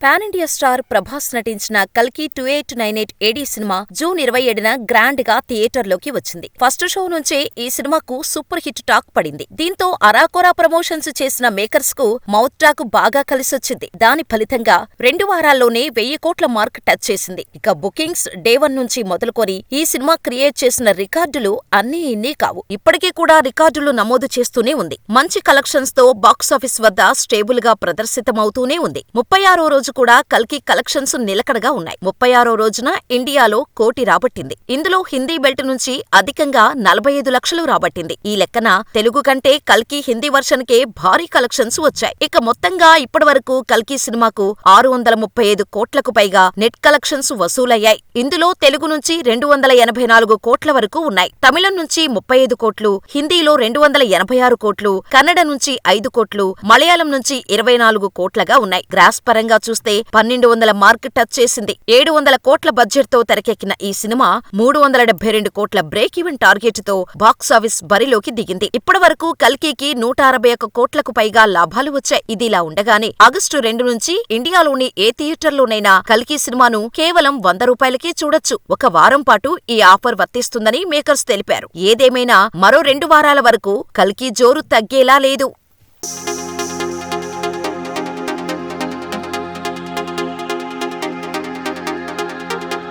Pan India star Prabhas నటించిన కల్కి 2898 ఏడీ cinema June 27న grand గా థియేటర్లోకి వచ్చింది. ఫస్ట్ షో నుంచే ఈ సినిమాకు సూపర్ హిట్ టాక్ పడింది. దీంతో అరాకొరా ప్రమోషన్స్ చేసిన మేకర్స్ కు మౌత్ టాక్ బాగా కలిసొచ్చింది. దాని ఫలితంగా 2 వారాల్లోనే 1000 కోట్ల మార్క్ టచ్ చేసింది. ఇక బుకింగ్స్ డే 1 నుంచి మొదలుకొని ఈ సినిమా క్రియేట్ చేసిన రికార్డులు అన్నీ ఇన్నీ కావు. ఇప్పటికీ కూడా రికార్డులు నమోదు చేస్తూనే ఉంది. మంచి కలెక్షన్స్ తో బాక్సాఫీస్ వద్ద స్టేబుల్ గా ప్రదర్శితమవుతూనే ఉంది. 36వ రోజు కూడా కల్కి కలెక్షన్స్ నిలకడగా ఉన్నాయి. 36వ రోజున ఇండియాలో 1 కోటి రాబట్టింది. ఇందులో హిందీ బెల్ట్ నుంచి అధికంగా 45 లక్షలు రాబట్టింది. ఈ లెక్కన తెలుగు కంటే కల్కి హిందీ వర్షన్ కే భారీ కలెక్షన్స్ వచ్చాయి. ఇక మొత్తంగా ఇప్పటివరకు కల్కి సినిమాకు 635 కోట్లకు పైగా నెట్ కలెక్షన్స్ వసూలయ్యాయి. ఇందులో తెలుగు నుంచి 284 కోట్ల వరకు ఉన్నాయి. తమిళం నుంచి 35 కోట్లు, హిందీలో 286 కోట్లు, కన్నడ నుంచి 5 కోట్లు, మలయాళం నుంచి 24 కోట్లగా ఉన్నాయి. గ్రాస్ పరంగా చూస్తే 1200 మార్క్ టచ్ చేసింది. 700 కోట్ల బడ్జెట్ తో తెరకెక్కిన ఈ సినిమా 372 కోట్ల బ్రేక్ ఈవెన్ టార్గెట్ తో బాక్సాఫీస్ బరిలోకి దిగింది. ఇప్పటివరకు కల్కికి 161 కోట్లకు పైగా లాభాలు వచ్చాయి. ఇదిలా ఉండగానే ఆగస్టు 2 నుంచి ఇండియాలోని ఏ థియేటర్లోనైనా కల్కి సినిమాను కేవలం 100 రూపాయలకే చూడొచ్చు. 1 వారం పాటు ఈ ఆఫర్ వర్తిస్తుందని మేకర్స్ తెలిపారు. ఏదేమైనా మరో 2 వారాల వరకు కల్కి జోరు తగ్గేలా లేదు.